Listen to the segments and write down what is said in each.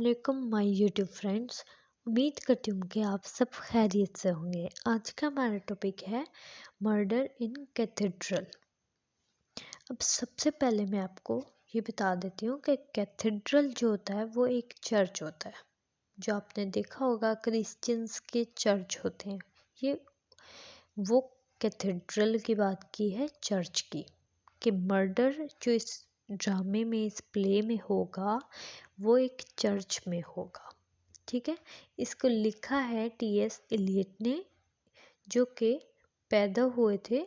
वालेकुम my YouTube friends. उम्मीद करती हूँ कि आप सब खैरियत से होंगे। आज का हमारा टॉपिक है मर्डर इन कैथेड्रल। अब सबसे पहले मैं आपको ये बता देती हूँ कि कैथेड्रल जो होता है वो एक चर्च होता है। जो आपने देखा होगा क्रिश्चियंस के चर्च होते हैं, ये वो कैथेड्रल की बात की है चर्च की। कि मर्डर जो इस ड्रामे में, इस प्ले में होगा वो एक चर्च में होगा। ठीक है, इसको लिखा है टी.एस. एलियट ने, जो कि पैदा हुए थे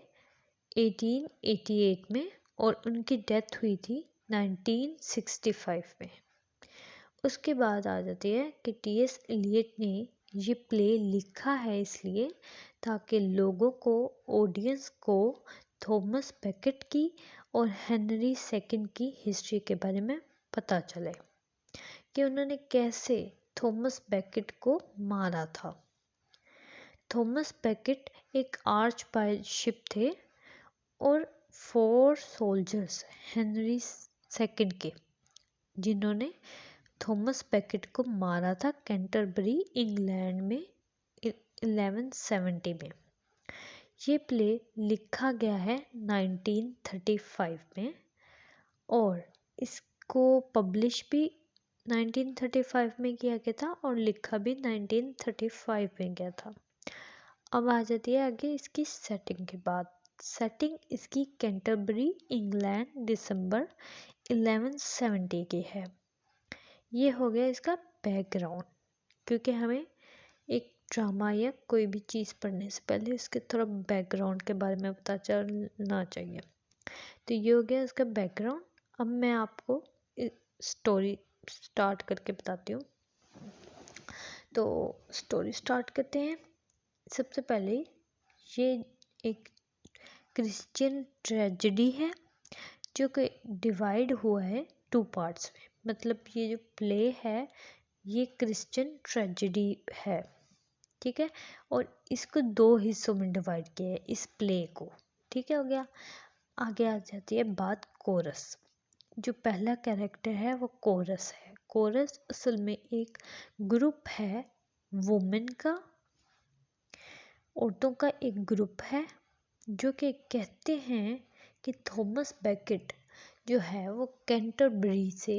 1888 में और उनकी डेथ हुई थी 1965 में। उसके बाद आ जाती है कि टी.एस. एलियट ने ये प्ले लिखा है इसलिए ताकि लोगों को, ऑडियंस को थॉमस बेकेट की और हेनरी सेकंड की हिस्ट्री के बारे में पता चले कि उन्होंने कैसे थॉमस बेकेट को मारा था। थॉमस बेकेट एक आर्च बाइशप थे और 4 सोल्जर्स हेनरी सेकंड के, जिन्होंने थॉमस बेकेट को मारा था कैंटरबरी इंग्लैंड में 1170 में। ये प्ले लिखा गया है 1935 में और इसको पब्लिश भी 1935 में किया गया था और लिखा भी 1935 में गया था। अब आ जाती है आगे इसकी सेटिंग के बाद। सेटिंग इसकी कैंटरबरी इंग्लैंड दिसंबर 1170 की है। ये हो गया इसका बैकग्राउंड, क्योंकि हमें एक ड्रामा या कोई भी चीज़ पढ़ने से पहले इसके थोड़ा बैकग्राउंड के बारे में पता चलना चाहिए। तो ये हो गया इसका बैकग्राउंड। अब मैं आपको स्टोरी स्टार्ट करके बताती हूँ। तो स्टोरी स्टार्ट करते हैं। सबसे पहले ये एक क्रिश्चियन ट्रेजेडी है जो कि डिवाइड हुआ है 2 पार्ट्स में। मतलब ये जो प्ले है ये क्रिश्चियन ट्रेजेडी है, ठीक है, और इसको 2 हिस्सों में डिवाइड किया है इस प्ले को। ठीक है, हो गया। आगे आ जाती है बात कोरस। जो पहला कैरेक्टर है वो कोरस है। कोरस असल में एक ग्रुप है वुमेन का, औरतों का एक ग्रुप है जो कि कहते हैं कि थॉमस बेकेट जो है वो कैंटरबरी से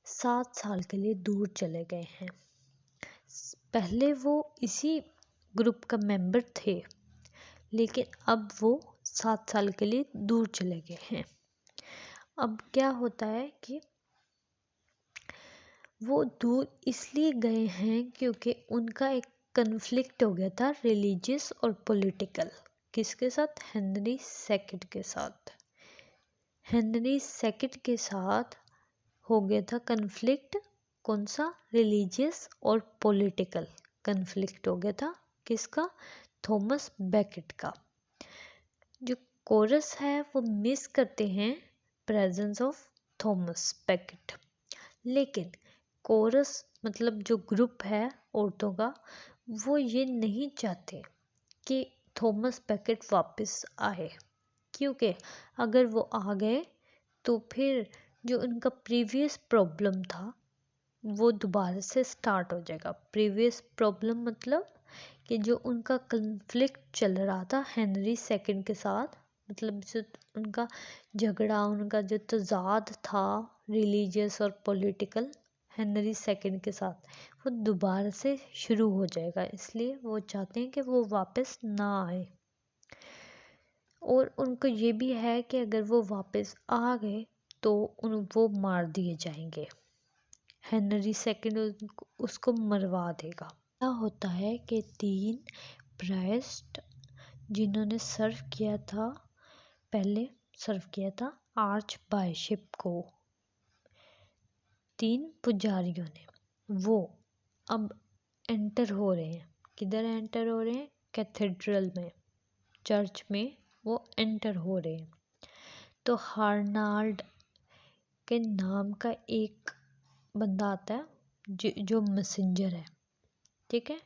7 साल के लिए दूर चले गए हैं। पहले वो इसी ग्रुप का मेंबर थे, लेकिन अब वो 7 साल के लिए दूर चले गए हैं। अब क्या होता है कि वो दूर इसलिए गए हैं क्योंकि उनका एक कन्फ्लिक्ट हो गया था रिलीजियस और पॉलिटिकल। किसके साथ? हेनरी सेकंड के साथ। हेनरी सेकंड के साथ हो गया था कन्फ्लिक्ट। कौन सा? रिलीजियस और पॉलिटिकल कन्फ्लिक्ट हो गया था। किसका? थॉमस बेकेट का। जो कोरस है वो मिस करते हैं प्रेजेंस ऑफ थॉमस बेकेट, लेकिन कोरस मतलब जो ग्रुप है औरतों का, वो ये नहीं चाहते कि थॉमस बेकेट वापस आए, क्योंकि अगर वो आ गए तो फिर जो उनका प्रीवियस प्रॉब्लम था वो दोबारा से स्टार्ट हो जाएगा। प्रीवियस प्रॉब्लम मतलब कि जो उनका कन्फ्लिक्ट चल रहा था हेनरी सेकंड के साथ, मतलब जो उनका झगड़ा, उनका जो तजाद था रिलीजियस और पॉलिटिकल हेनरी सेकंड के साथ, वो दोबारा से शुरू हो जाएगा। इसलिए वो चाहते हैं कि वो वापस ना आए। और उनको ये भी है कि अगर वो वापस आ गए तो वो मार दिए जाएंगे। हेनरी सेकंड उसको मरवा देगा। क्या होता है कि 3 प्राइस्ट जिन्होंने सर्व किया था, पहले सर्व किया था आर्च बाइशप को, 3 पुजारियों ने, वो अब एंटर हो रहे हैं। किधर एंटर हो रहे हैं? कैथेड्रल में, चर्च में वो एंटर हो रहे हैं। तो हार्नाल्ड के नाम का एक बंदा आता है जो मैसेंजर है। ठीक है,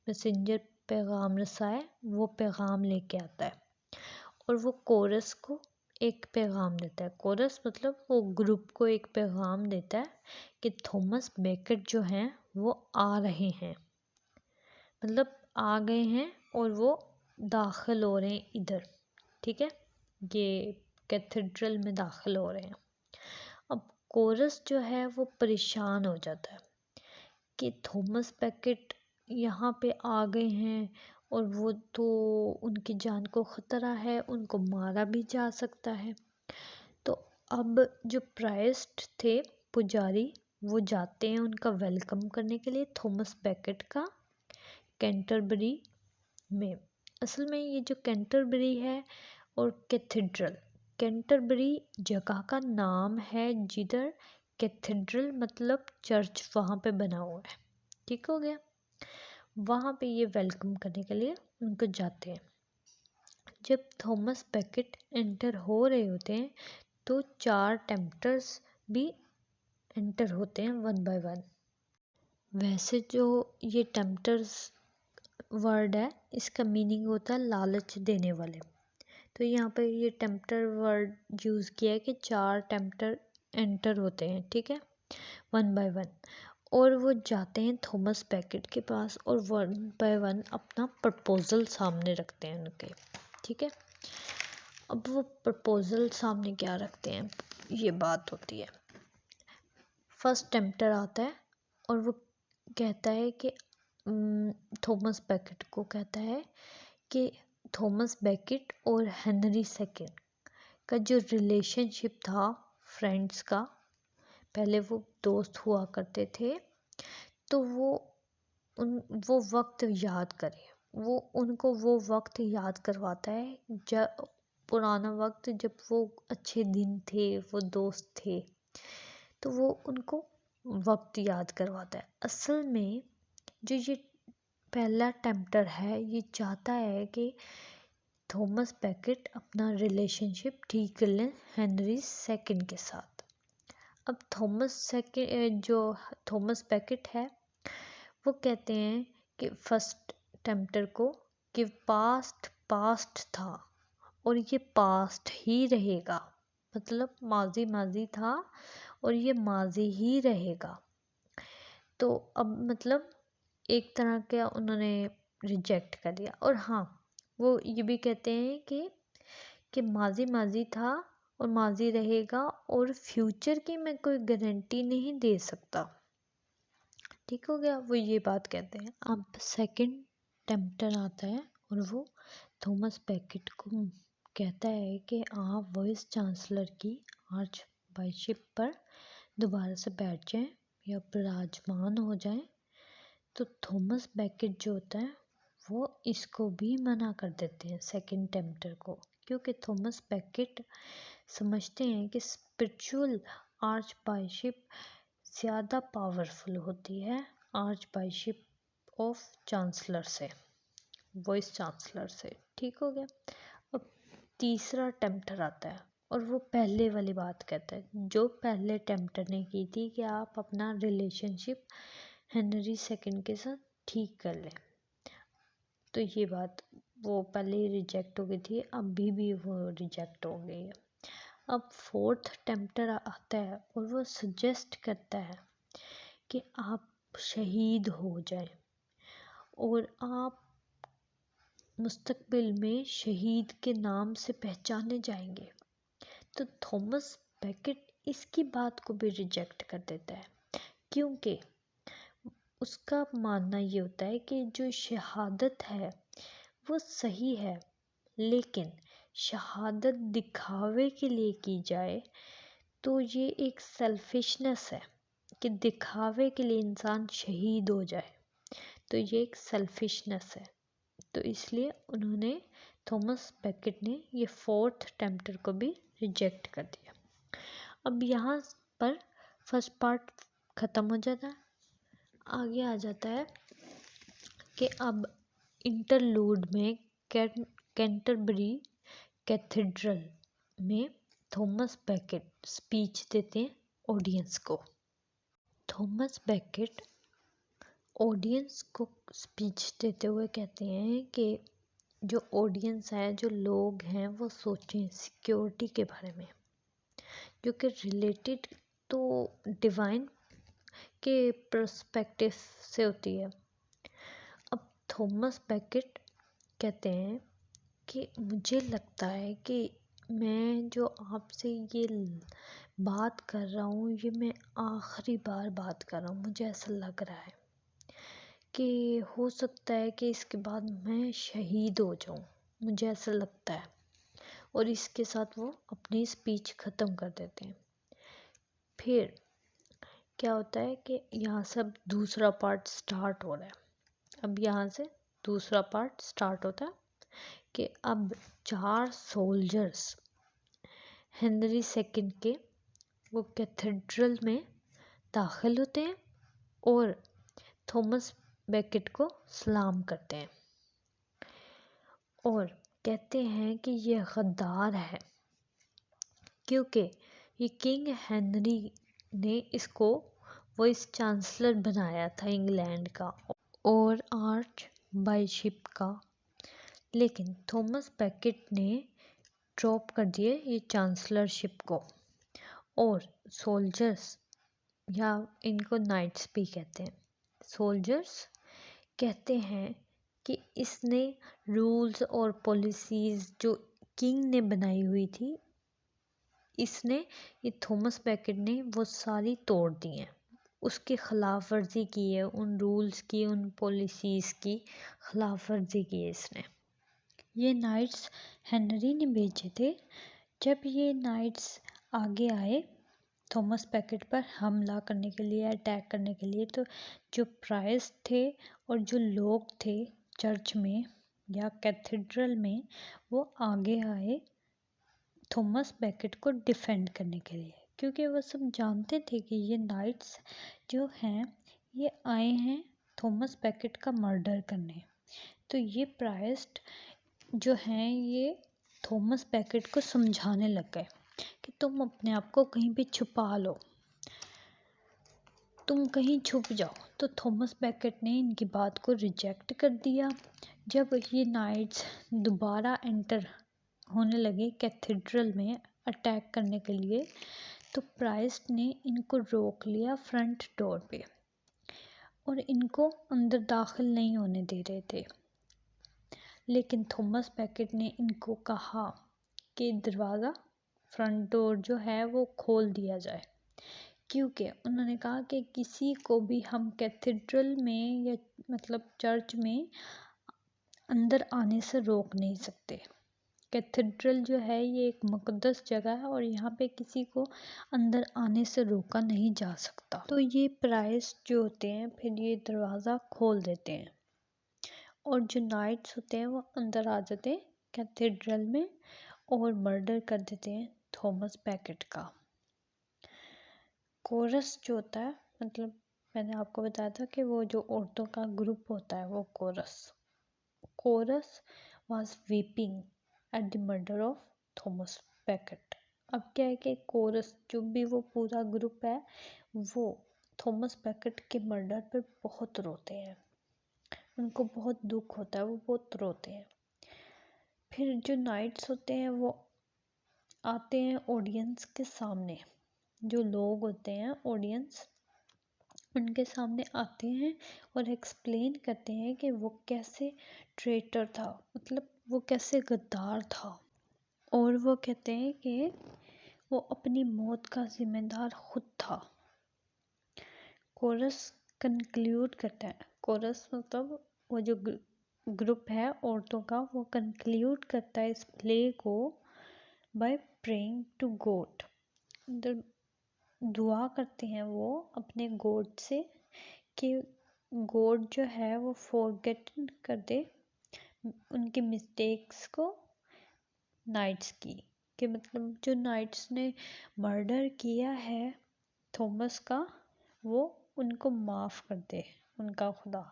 मैसेंजर पैगाम रसाए, वो पैगाम लेके आता है और वो कोरस को एक पैगाम देता है। कोरस मतलब वो ग्रुप को एक पैगाम देता है कि थॉमस बेकेट जो हैं वो आ रहे हैं, मतलब आ गए हैं और वो दाखिल हो रहे हैं इधर, ठीक है, ये कैथेड्रल में दाखिल हो रहे हैं। अब कोरस जो है वो परेशान हो जाता है कि थॉमस बेकेट यहाँ पे आ गए हैं और वो तो उनकी जान को ख़तरा है, उनको मारा भी जा सकता है। तो अब जो प्राइस्ट थे, पुजारी, वो जाते हैं उनका वेलकम करने के लिए थॉमस बेकेट का कैंटरबरी में। असल में ये जो कैंटरबरी है और कैथेड्रल, कैंटरबरी जगह का नाम है जिधर कैथेड्रल मतलब चर्च वहाँ पे बना हुआ है, ठीक हो गया। वहाँ पे ये वेलकम करने के लिए उनको जाते हैं। जब थॉमस बेकेट एंटर हो रहे होते हैं तो 4 टेम्पटर्स भी एंटर होते हैं 1 बाय 1। वैसे जो ये टेम्पटर्स वर्ड है इसका मीनिंग होता है लालच देने वाले, तो यहाँ पे ये टेम्पटर वर्ड यूज़ किया है कि 4 टेम्पटर एंटर होते हैं, ठीक है, 1 बाय 1, और वो जाते हैं थॉमस बेकेट के पास और 1 बाय 1 अपना प्रपोज़ल सामने रखते हैं उनके, ठीक है। अब वो प्रपोज़ल सामने क्या रखते हैं, ये बात होती है। फर्स्ट टेम्पटर आता है और वो कहता है कि थॉमस बेकेट को कहता है कि थॉमस बेकेट और हेनरी सेकेंड का जो रिलेशनशिप था फ्रेंड्स का, पहले वो दोस्त हुआ करते थे, तो वो वक्त याद करें। वो उनको वो वक्त याद करवाता है जब पुराना वक्त, जब वो अच्छे दिन थे, वो दोस्त थे, तो वो उनको वक्त याद करवाता है। असल में जो ये पहला टेम्पटर है ये चाहता है कि थॉमस बेकेट अपना रिलेशनशिप ठीक कर लें हेनरी सेकेंड के साथ। अब थॉमस बेकेट है वो कहते हैं कि फर्स्ट टेम्पटर को कि पास्ट पास्ट था और ये पास्ट ही रहेगा, मतलब माजी माजी था और ये माजी ही रहेगा। तो अब मतलब एक तरह का उन्होंने रिजेक्ट कर दिया। और हाँ, वो ये भी कहते हैं कि माजी माजी था और माजी रहेगा और फ्यूचर की मैं कोई गारंटी नहीं दे सकता, ठीक हो गया, वो ये बात कहते हैं। अब सेकंड टेम्पटर आता है और वो थॉमस बेकेट को कहता है कि आप वाइस चांसलर की आर्च बाइशप पर दोबारा से बैठ जाएं या विराजमान हो जाएं। तो थॉमस बेकेट जो होता है वो इसको भी मना कर देते हैं सेकंड टेम्पटर को, क्योंकि थॉमस बेकेट समझते हैं कि स्पिरिचुअल आर्च बाइशप ज़्यादा पावरफुल होती है आर्च बाइशप ऑफ चांसलर से, वाइस चांसलर से, ठीक हो गया। अब तीसरा टेम्पटर आता है और वो पहले वाली बात कहता है जो पहले टेम्पटर ने की थी कि आप अपना रिलेशनशिप हेनरी सेकंड के साथ ठीक कर लें। तो ये बात वो पहले ही रिजेक्ट हो गई थी, अभी भी वो रिजेक्ट हो गई है। अब फोर्थ टेम्पटर आता है और वो सजेस्ट करता है कि आप शहीद हो जाएं और आप मुस्तकबिल में शहीद के नाम से पहचाने जाएंगे। तो थॉमस बेकेट इसकी बात को भी रिजेक्ट कर देता है, क्योंकि उसका मानना ये होता है कि जो शहादत है वो सही है, लेकिन शहादत दिखावे के लिए की जाए तो ये एक सेल्फिशनेस है कि दिखावे के लिए इंसान शहीद हो जाए, तो ये एक सेल्फिशनेस है। तो इसलिए उन्होंने थॉमस बेकेट ने ये फोर्थ टेम्पटर को भी रिजेक्ट कर दिया। अब यहाँ पर फर्स्ट पार्ट ख़त्म हो जाता है, आगे आ जाता है कि अब इंटरलूड में कैंटरबरी कैथेड्रल में थॉमस बेकेट स्पीच देते हैं ऑडियंस को। थॉमस बेकेट ऑडियंस को स्पीच देते हुए कहते हैं कि जो ऑडियंस है, जो लोग हैं, वो सोचें सिक्योरिटी के बारे में, जो कि रिलेटेड तो डिवाइन के पर्सपेक्टिव से होती है। अब थॉमस बैकेट कहते हैं कि मुझे लगता है कि मैं जो आपसे ये बात कर रहा हूँ, ये मैं आखिरी बार बात कर रहा हूँ। मुझे ऐसा लग रहा है कि हो सकता है कि इसके बाद मैं शहीद हो जाऊँ, मुझे ऐसा लगता है। और इसके साथ वो अपनी स्पीच ख़त्म कर देते हैं। फिर क्या होता है कि यहाँ से अब दूसरा पार्ट स्टार्ट हो रहा है। अब यहाँ से दूसरा पार्ट स्टार्ट होता है कि अब 4 सोल्जर्स हेनरी सेकंड के वो कैथेड्रल में दाखिल होते हैं और थॉमस बैकेट को सलाम करते हैं और कहते हैं कि ये गद्दार है, क्योंकि ये किंग हेनरी ने इसको वाइस चांसलर बनाया था इंग्लैंड का और आर्च बाइशप का, लेकिन थॉमस बैकेट ने ड्रॉप कर दिए ये चांसलरशिप को। और सोल्जर्स, या इनको नाइट्स भी कहते हैं, सोल्जर्स कहते हैं कि इसने रूल्स और पॉलिसीज़ जो किंग ने बनाई हुई थी, इसने, ये थॉमस बैकेट ने वो सारी तोड़ दी हैं, उसकी खिलाफ वर्जी की है, उन रूल्स की, उन पॉलिसीज़ की खिलाफ वर्जी की है इसने। ये नाइट्स हेनरी ने भेजे थे। जब ये नाइट्स आगे आए थॉमस बैकेट पर हमला करने के लिए, अटैक करने के लिए, तो जो प्राइस थे और जो लोग थे चर्च में या कैथेड्रल में, वो आगे आए थॉमस बैकेट को डिफेंड करने के लिए, क्योंकि वो सब जानते थे कि ये नाइट्स जो हैं ये आए हैं थॉमस बैकेट का मर्डर करने। तो ये प्राइस्ट जो हैं ये थॉमस बैकेट को समझाने लग गए कि तुम अपने आप को कहीं भी छुपा लो, तुम कहीं छुप जाओ। तो थॉमस बैकेट ने इनकी बात को रिजेक्ट कर दिया। जब ये नाइट्स दोबारा एंटर होने लगे कैथेड्रल में अटैक करने के लिए, तो प्राइस्ट ने इनको रोक लिया फ्रंट डोर पे और इनको अंदर दाखिल नहीं होने दे रहे थे। लेकिन थॉमस बैकेट ने इनको कहा कि दरवाज़ा, फ्रंट डोर जो है वो खोल दिया जाए, क्योंकि उन्होंने कहा कि किसी को भी हम कैथेड्रल में या मतलब चर्च में अंदर आने से रोक नहीं सकते। कैथेड्रल जो है ये एक मुक़द्दस जगह है और यहाँ पे किसी को अंदर आने से रोका नहीं जा सकता। तो ये प्राइस जो होते हैं फिर ये दरवाज़ा खोल देते हैं और जो नाइट्स होते हैं वो अंदर आ जाते हैं कैथेड्रल में और मर्डर कर देते हैं थॉमस बैकेट का। कोरस जो होता है, मतलब मैंने आपको बताया था कि वो जो औरतों का ग्रुप होता है वो chorus was weeping at the murder of Thomas Becket. अब क्या है कि कोरस जो भी वो पूरा ग्रुप है वो थॉमस बैकेट के मर्डर पर बहुत रोते हैं, उनको बहुत दुख होता है, वो बहुत रोते हैं। फिर जो नाइट्स होते हैं वो आते हैं ऑडियंस के सामने, जो लोग होते हैं ऑडियंस उनके सामने आते हैं और एक्सप्लेन करते हैं कि वो कैसे ट्रेटर था, मतलब वो कैसे गद्दार था। और वो कहते हैं कि वो अपनी मौत का जिम्मेदार खुद था। कोरस कंक्लूड करता है, कोरस मतलब वो जो ग्रुप है औरतों का, वो कंक्लूड करता है इस प्ले को बाय प्रेइंग टू गॉड। दुआ करते हैं वो अपने गॉड से कि गॉड जो है वो फॉरगेट कर दे उनकी मिस्टेक्स को, नाइट्स की, कि मतलब जो नाइट्स ने मर्डर किया है थॉमस का वो उनको माफ़ कर दे उनका खुदा।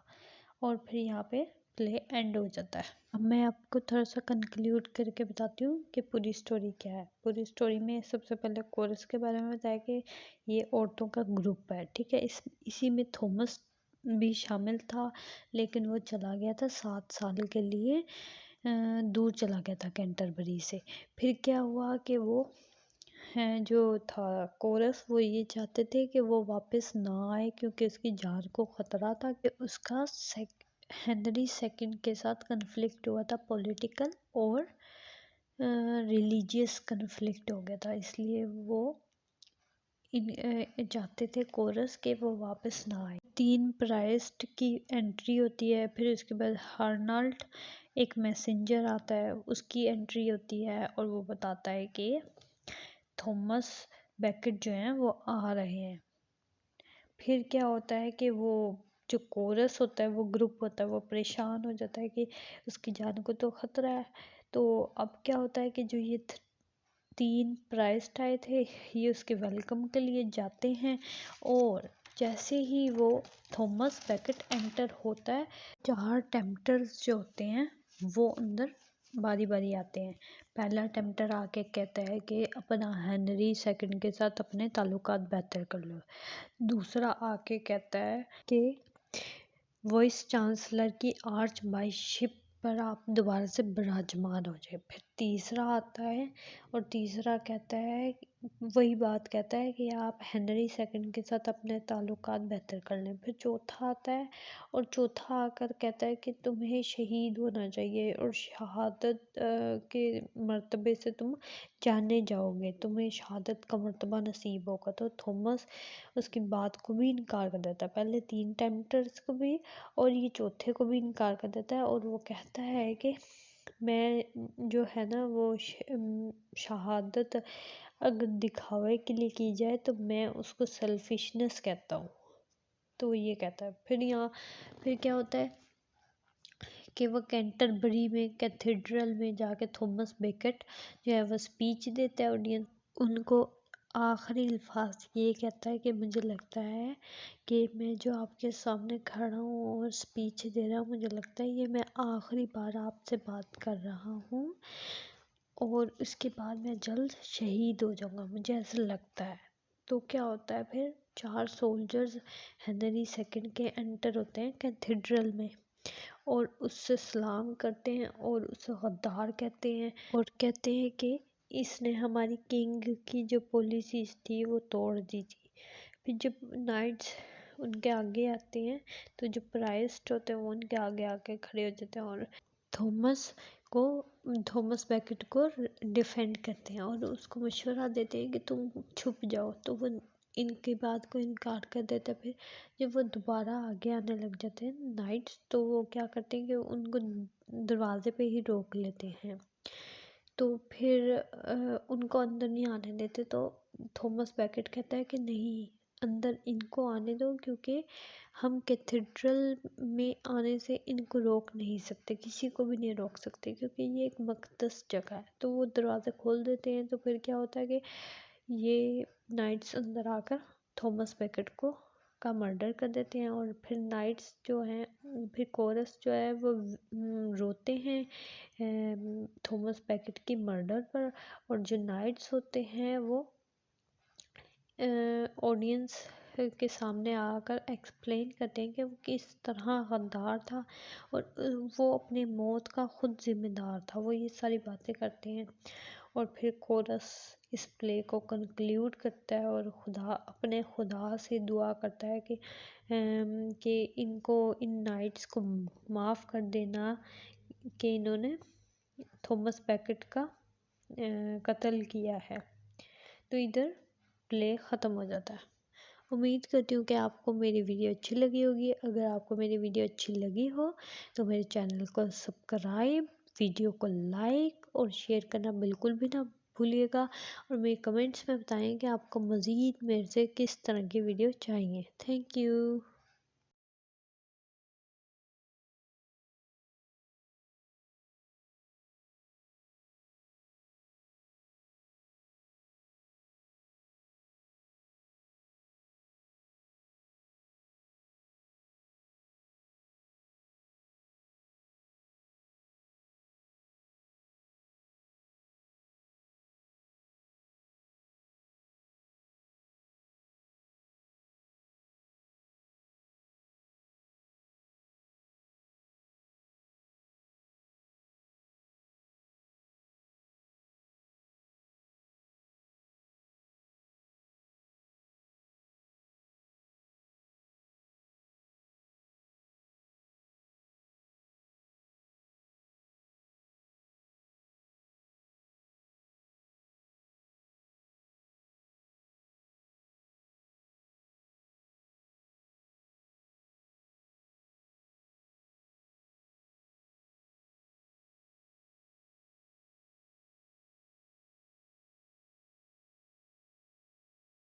और फिर यहाँ पे प्ले एंड हो जाता है। अब मैं आपको थोड़ा सा कंक्लूड करके बताती हूँ कि पूरी स्टोरी क्या है। पूरी स्टोरी में सबसे पहले कोरस के बारे में बताया कि ये औरतों का ग्रुप है, ठीक है। इसी में थॉमस भी शामिल था, लेकिन वो चला गया था 7 साल के लिए दूर चला गया था कैंटरबरी से। फिर क्या हुआ कि वो जो था कोरस, वो ये चाहते थे कि वो वापस ना आए क्योंकि उसकी जान को ख़तरा था कि उसका हेनरी सेकंड के साथ कन्फ्लिक्ट हुआ था, पॉलिटिकल और रिलीजियस कन्फ्लिक्ट हो गया था, इसलिए वो चाहते थे कोरस के वो वापस ना आए। 3 प्राइस्ट की एंट्री होती है, फिर उसके बाद हर्नाल्ड एक मैसेंजर आता है, उसकी एंट्री होती है और वो बताता है कि थॉमस बेकेट जो हैं वो आ रहे हैं। फिर क्या होता है कि वो जो कोरस होता है, वो ग्रुप होता है, वो परेशान हो जाता है कि उसकी जान को तो खतरा है। तो अब क्या होता है कि जो ये 3 प्राइस्ट आए थे, ये उसके वेलकम के लिए जाते हैं और जैसे ही वो थॉमस बेकेट एंटर होता है, 4 टेम्पटर्स जो होते हैं वो अंदर बारी बारी आते हैं। पहला टेम्पटर आके कहता है कि अपना हेनरी सेकंड के साथ अपने ताल्लुकात बेहतर कर लो। दूसरा आके कहता है कि वाइस चांसलर की आर्च बाइशप पर आप दोबारा से विराजमान हो जाए। फिर तीसरा आता है और तीसरा कहता है, वही बात कहता है कि आप हेनरी सेकंड के साथ अपने ताल्लुकात बेहतर कर लें। फिर चौथा आता है और चौथा आकर कहता है कि तुम्हें शहीद होना चाहिए और शहादत के मर्तबे से तुम जाने जाओगे, तुम्हें शहादत का मर्तबा नसीब होगा। तो थॉमस उसकी बात को भी इनकार कर देता है, पहले 3 टेम्पटर्स को भी और ये चौथे को भी इनकार कर देता है और वो कहता है कि मैं जो है ना वो शहादत अगर दिखावे के लिए की जाए तो मैं उसको सेल्फिशनेस कहता हूँ। तो ये कहता है। फिर क्या होता है कि वो कैंटरबरी में कैथेड्रल में जाके थॉमस बेकेट जो है वो स्पीच देता है ऑडियंस उनको। आखिरी अल्फाज ये कहता है कि मुझे लगता है कि मैं जो आपके सामने खड़ा हूँ और स्पीच दे रहा हूँ, मुझे लगता है ये मैं आखिरी बार आपसे बात कर रहा हूँ और उसके बाद मैं जल्द शहीद हो जाऊँगा, मुझे ऐसा लगता है। तो क्या होता है फिर 4 सोल्जर्स हेनरी सेकंड के एंटर होते हैं कैथेड्रल में और उससे सलाम करते हैं और उसे गद्दार कहते हैं और कहते हैं कि इसने हमारी किंग की जो पॉलिसीज थी वो तोड़ दी थी। फिर जब नाइट्स उनके आगे आते हैं तो जो प्राइस्ट होते हैं वो उनके आगे आके खड़े हो जाते हैं और थॉमस थॉमस बेकेट को डिफेंड करते हैं और उसको मशवरा देते हैं कि तुम छुप जाओ। तो वो इनकी बात को इनकार कर देता है। फिर जब वो दोबारा आगे आने लग जाते हैं नाइट्स, तो वो क्या करते हैं कि उनको दरवाजे पे ही रोक लेते हैं। तो फिर उनको अंदर नहीं आने देते। तो थॉमस बेकेट कहता है कि नहीं, अंदर इनको आने दो क्योंकि हम कैथेड्रल में आने से इनको रोक नहीं सकते, किसी को भी नहीं रोक सकते क्योंकि ये एक मुक़द्दस जगह है। तो वो दरवाज़ा खोल देते हैं। तो फिर क्या होता है कि ये नाइट्स अंदर आकर थॉमस बेकेट का मर्डर कर देते हैं और फिर नाइट्स जो हैं, फिर कोरस जो है वो रोते हैं थॉमस बेकेट की मर्डर पर और जो नाइट्स होते हैं वो ऑडियंस के सामने आकर एक्सप्लेन करते हैं कि वो किस तरह गद्दार था और वो अपनी मौत का खुद जिम्मेदार था। वो ये सारी बातें करते हैं और फिर कोरस इस प्ले को कंक्लूड करता है और अपने खुदा से दुआ करता है कि इनको इन नाइट्स को माफ़ कर देना कि इन्होंने थॉमस बेकेट का कत्ल किया है। तो इधर प्ले ख़त्म हो जाता है। उम्मीद करती हूँ कि आपको मेरी वीडियो अच्छी लगी होगी। अगर आपको मेरी वीडियो अच्छी लगी हो तो मेरे चैनल को सब्सक्राइब, वीडियो को लाइक और शेयर करना बिल्कुल भी ना भूलिएगा और मेरे कमेंट्स में बताएं कि आपको मज़ीद मेरे से किस तरह की वीडियो चाहिए। Thank you.